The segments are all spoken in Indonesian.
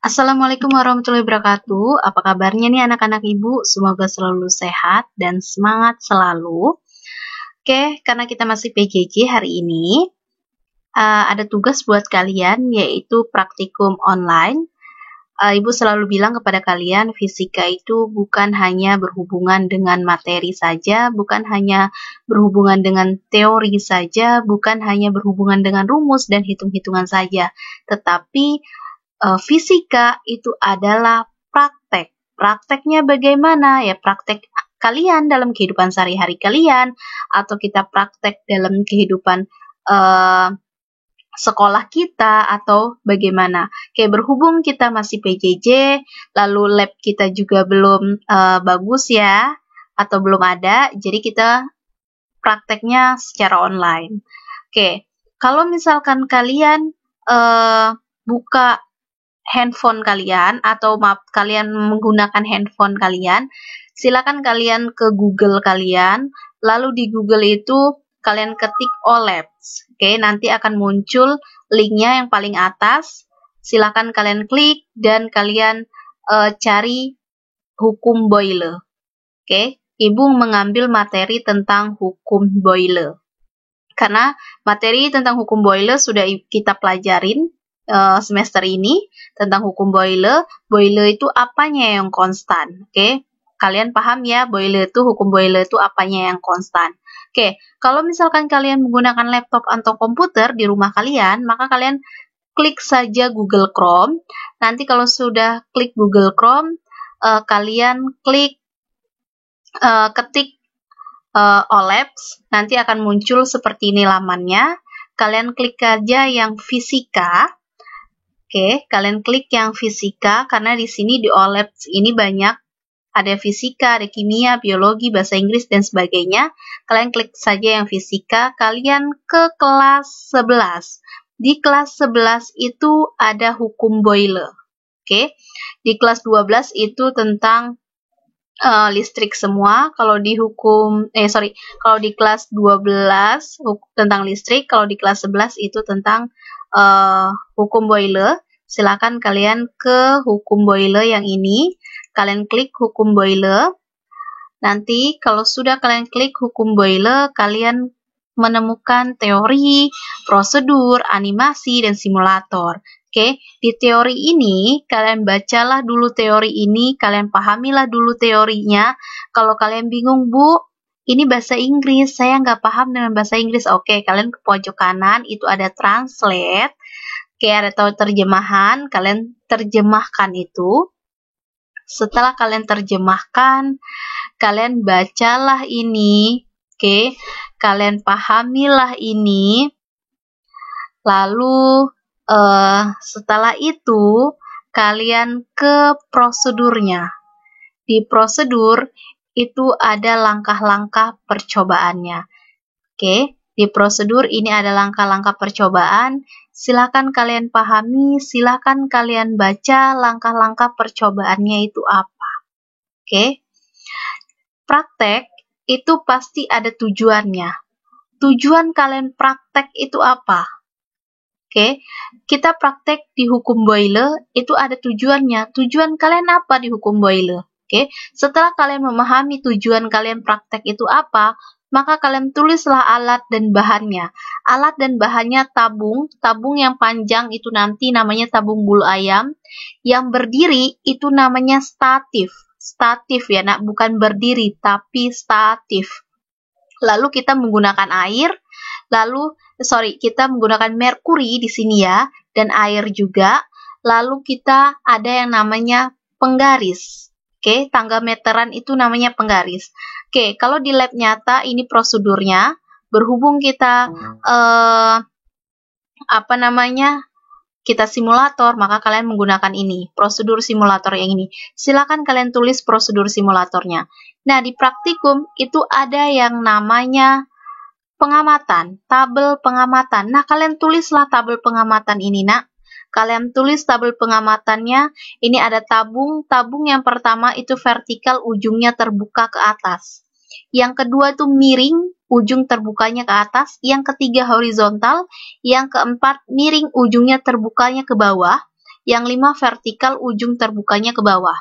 Assalamualaikum warahmatullahi wabarakatuh. Apa kabarnya nih anak-anak ibu? Semoga selalu sehat dan semangat selalu. Oke, karena kita masih PJJ hari ini, ada tugas buat kalian yaitu praktikum online. Ibu selalu bilang kepada kalian, fisika itu bukan hanya berhubungan dengan materi saja, bukan hanya berhubungan dengan teori saja, bukan hanya berhubungan dengan rumus dan hitung-hitungan saja, tetapi fisika itu adalah praktek. Prakteknya bagaimana? Ya praktek kalian dalam kehidupan sehari-hari kalian, atau kita praktek dalam kehidupan sekolah kita, atau bagaimana. Kayak berhubung kita masih PJJ, lalu lab kita juga belum bagus ya, atau belum ada, jadi kita prakteknya secara online. Oke, kalau misalkan kalian buka handphone kalian, atau kalian menggunakan handphone kalian, silakan kalian ke Google kalian, lalu di Google itu kalian ketik OLabs. Oke, nanti akan muncul linknya yang paling atas. Silakan kalian klik dan kalian cari hukum Boyle. Oke, Ibu mengambil materi tentang hukum Boyle. Karena materi tentang hukum Boyle sudah kita pelajarin semester ini tentang hukum Boyle. Boyle itu apanya yang konstan. Oke, kalian paham ya, hukum Boyle itu apanya yang konstan. Oke, kalau misalkan kalian menggunakan laptop atau komputer di rumah kalian, maka kalian klik saja Google Chrome. Nanti kalau sudah klik Google Chrome, kalian klik ketik OLabs, nanti akan muncul seperti ini lamannya. Kalian klik aja yang fisika. Oke, kalian klik yang fisika karena di sini di OLabs ini banyak, ada fisika, ada kimia, biologi, bahasa Inggris, dan sebagainya. Kalian klik saja yang fisika, kalian ke kelas 11. Di kelas 11 itu ada hukum Boyle. Oke, di kelas 12 itu tentang listrik semua. Kalau di kalau di kelas 12 tentang listrik, kalau di kelas 11 itu tentang hukum Boyle. Silakan kalian ke hukum Boyle yang ini. Kalian klik hukum Boyle. Nanti kalau sudah kalian klik hukum Boyle, kalian menemukan teori, prosedur, animasi, dan simulator. Oke, di teori ini kalian bacalah dulu teori ini, kalian pahamilah dulu teorinya. Kalau kalian bingung, Bu, ini bahasa Inggris, saya nggak paham dengan bahasa Inggris. Oke, kalian ke pojok kanan itu ada translate. Oke, ada terjemahan, kalian terjemahkan itu. Setelah kalian terjemahkan, kalian bacalah ini, oke, kalian pahamilah ini, lalu setelah itu kalian ke prosedurnya. Di prosedur itu ada langkah-langkah percobaannya. Oke, di prosedur ini ada langkah-langkah percobaan. Silakan kalian pahami, silakan kalian baca langkah-langkah percobaannya itu apa. Oke, praktek itu pasti ada tujuannya. Tujuan kalian praktek itu apa? Oke, kita praktek di hukum Boyle itu ada tujuannya. Tujuan kalian apa di hukum Boyle? Oke, setelah kalian memahami tujuan kalian praktek itu apa, maka kalian tulislah alat dan bahannya. Alat dan bahannya tabung yang panjang itu nanti namanya tabung bulu ayam. Yang berdiri itu namanya statif. Statif ya, nak, bukan berdiri, tapi statif. Lalu kita menggunakan air, kita menggunakan merkuri di sini ya, dan air juga. Lalu kita ada yang namanya penggaris. Oke, tangga meteran itu namanya penggaris. Oke, kalau di lab nyata ini prosedurnya, berhubung kita kita simulator, maka kalian menggunakan ini, prosedur simulator yang ini. Silakan kalian tulis prosedur simulatornya. Nah, di praktikum itu ada yang namanya pengamatan, tabel pengamatan. Nah, kalian tulislah tabel pengamatan ini, nak. Kalian tulis tabel pengamatannya. Ini ada tabung yang pertama itu vertikal, ujungnya terbuka ke atas. Yang kedua itu miring, ujung terbukanya ke atas. Yang ketiga horizontal. Yang keempat miring, ujungnya terbukanya ke bawah. yang 5 vertikal ujung terbukanya ke bawah.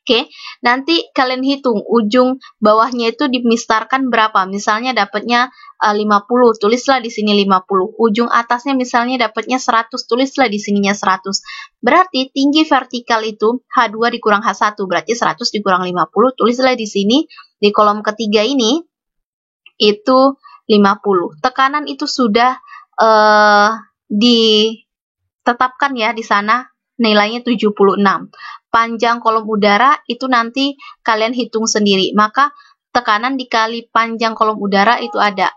Oke, nanti kalian hitung ujung bawahnya itu dimistarkan berapa. Misalnya dapatnya 50, tulislah di sini 50. Ujung atasnya misalnya dapatnya 100, tulislah di sininya 100. Berarti tinggi vertikal itu H2 dikurang H1, berarti 100 dikurang 50, tulislah di sini di kolom ketiga ini itu 50. Tekanan itu sudah ditetapkan ya di sana, nilainya 76. Panjang kolom udara itu nanti kalian hitung sendiri. Maka tekanan dikali panjang kolom udara itu ada.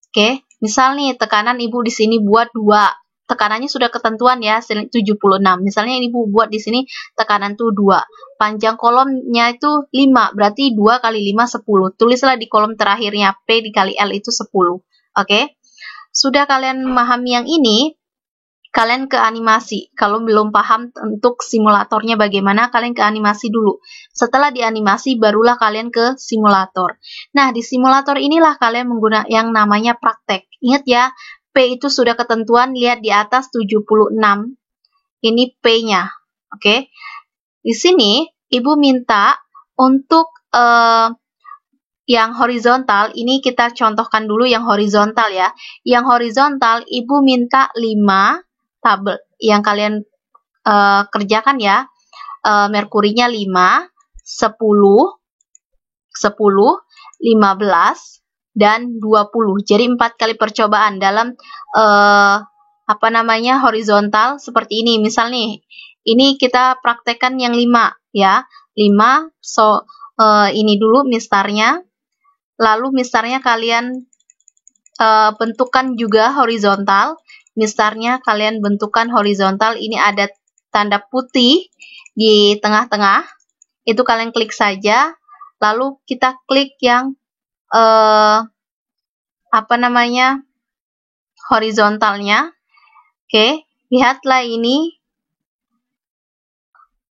Oke, misal nih tekanan ibu di sini buat 2. Tekanannya sudah ketentuan ya, 76. Misalnya ibu buat di sini tekanan tuh 2. Panjang kolomnya itu 5, berarti 2 kali 5 10. Tulislah di kolom terakhirnya P dikali L itu 10. Oke. Sudah kalian memahami yang ini, kalian ke animasi. Kalau belum paham untuk simulatornya bagaimana, kalian ke animasi dulu. Setelah di animasi, barulah kalian ke simulator. Nah, di simulator inilah kalian menggunakan yang namanya praktek. Ingat ya, P itu sudah ketentuan, lihat di atas 76. Ini P-nya. Oke. Di sini, Ibu minta untuk yang horizontal, ini kita contohkan dulu yang horizontal ya. Yang horizontal, Ibu minta 5 tabel yang kalian kerjakan ya. Merkurinya 5, 10, 10, 15, dan 20. Jadi 4 kali percobaan dalam horizontal seperti ini. Misal nih, ini kita praktekkan yang 5 ya. 5, ini dulu mistarnya. Lalu mistarnya kalian bentukkan juga horizontal. Mistarnya kalian bentukkan horizontal. Ini ada tanda putih di tengah-tengah. Itu kalian klik saja. Lalu kita klik yang horizontalnya. Oke, lihatlah ini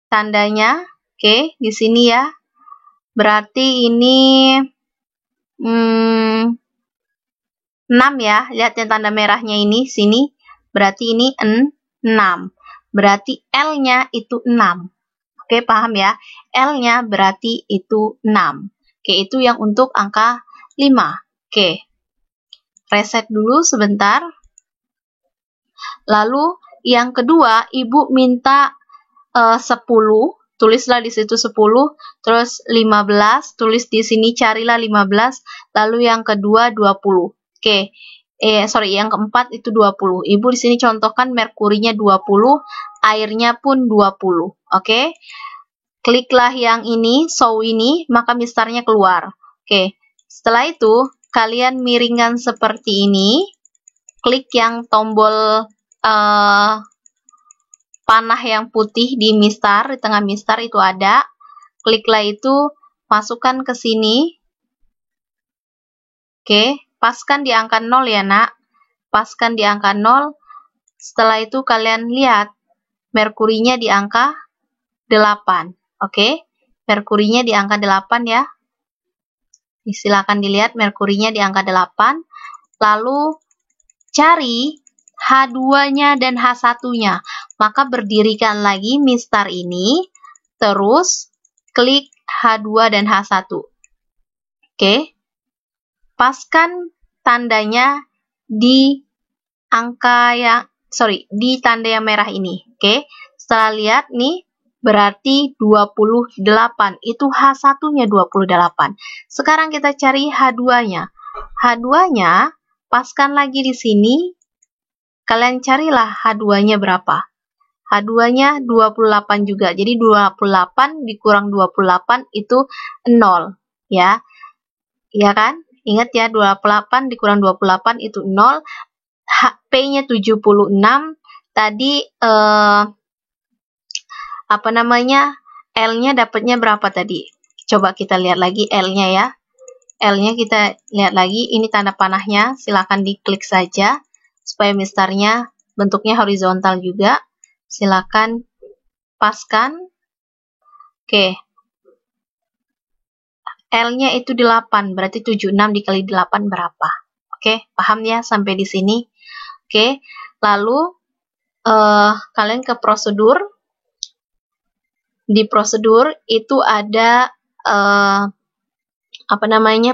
tandanya. Oke, di sini ya. Berarti ini 6 ya, lihat yang tanda merahnya ini, sini, berarti ini 6, berarti L-nya itu 6, oke, paham ya, L-nya berarti itu 6, oke, itu yang untuk angka 5, oke, reset dulu sebentar, lalu yang kedua, Ibu minta 10, tulislah di situ 10, terus 15, tulis di sini carilah 15, lalu yang kedua 20. Oke. Yang keempat itu 20. Ibu di sini contohkan merkurinya 20, airnya pun 20. Oke. Kliklah yang ini, show ini, maka mistarnya keluar. Oke. Setelah itu, kalian miringkan seperti ini. Klik yang tombol panah yang putih di mistar, di tengah mistar itu ada. Kliklah itu, masukkan ke sini. Oke, paskan di angka 0 ya nak. Paskan di angka 0. Setelah itu kalian lihat, merkurinya di angka 8. Oke, merkurinya di angka 8 ya. Silakan dilihat merkurinya di angka 8. Lalu, cari H2-nya dan H1-nya. Maka berdirikan lagi mistar ini, terus klik H2 dan H1. Oke. Paskan tandanya di di tanda yang merah ini. Oke. Setelah lihat nih, berarti 28. Itu H1-nya 28. Sekarang kita cari H2-nya. H2-nya, paskan lagi di sini. Kalian carilah H2-nya berapa. H2-nya 28 juga. Jadi 28 dikurang 28 itu 0. Ya. Iya kan? Ingat ya, 28 dikurang 28 itu 0. P-nya 76. Tadi L-nya dapatnya berapa tadi? Coba kita lihat lagi L-nya ya. L-nya kita lihat lagi. Ini tanda panahnya. Silakan diklik saja supaya mistarnya bentuknya horizontal juga. Silakan paskan. Oke. L-nya itu 8, berarti 76 dikali 8 berapa? Oke, paham ya sampai di sini? Oke, lalu kalian ke prosedur. Di prosedur itu ada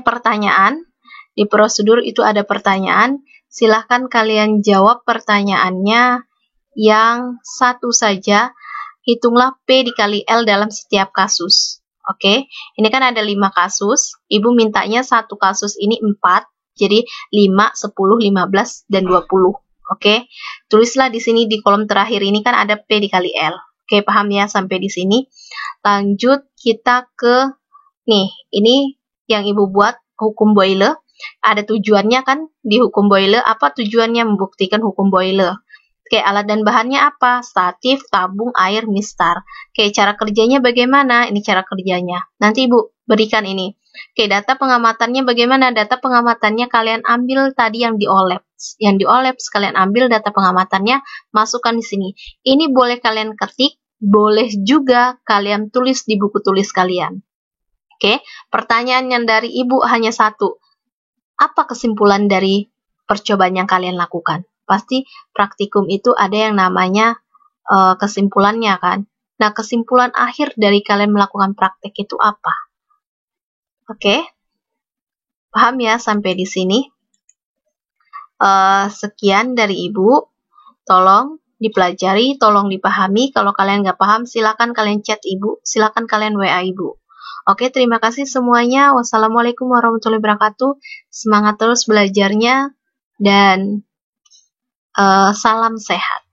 pertanyaan. Di prosedur itu ada pertanyaan. Silahkan kalian jawab pertanyaannya yang satu saja. Hitunglah P dikali L dalam setiap kasus. Oke, ini kan ada 5 kasus. Ibu mintanya satu kasus ini 4. Jadi 5, 10, 15, dan 20. Oke, tulislah di sini di kolom terakhir ini kan ada P dikali L. Oke, paham ya sampai di sini? Lanjut kita ke nih, ini yang Ibu buat hukum Boyle. Ada tujuannya kan di hukum Boyle. Apa tujuannya? Membuktikan hukum Boyle. Oke, alat dan bahannya apa? Statif, tabung, air, mistar. Oke, cara kerjanya bagaimana? Ini cara kerjanya. Nanti Ibu berikan ini. Oke, data pengamatannya bagaimana? Data pengamatannya kalian ambil tadi yang di OLAPS. Yang di OLAPS kalian ambil data pengamatannya, masukkan di sini. Ini boleh kalian ketik, boleh juga kalian tulis di buku tulis kalian. Oke, pertanyaan yang dari Ibu hanya satu. Apa kesimpulan dari percobaan yang kalian lakukan? Pasti praktikum itu ada yang namanya kesimpulannya kan. Nah, kesimpulan akhir dari kalian melakukan praktek itu apa? Oke, paham ya sampai di sini? Sekian dari Ibu. Tolong dipelajari, tolong dipahami. Kalau kalian nggak paham, silakan kalian chat Ibu, silakan kalian WA Ibu. Oke, terima kasih semuanya. Wassalamualaikum warahmatullahi wabarakatuh. Semangat terus belajarnya dan salam sehat.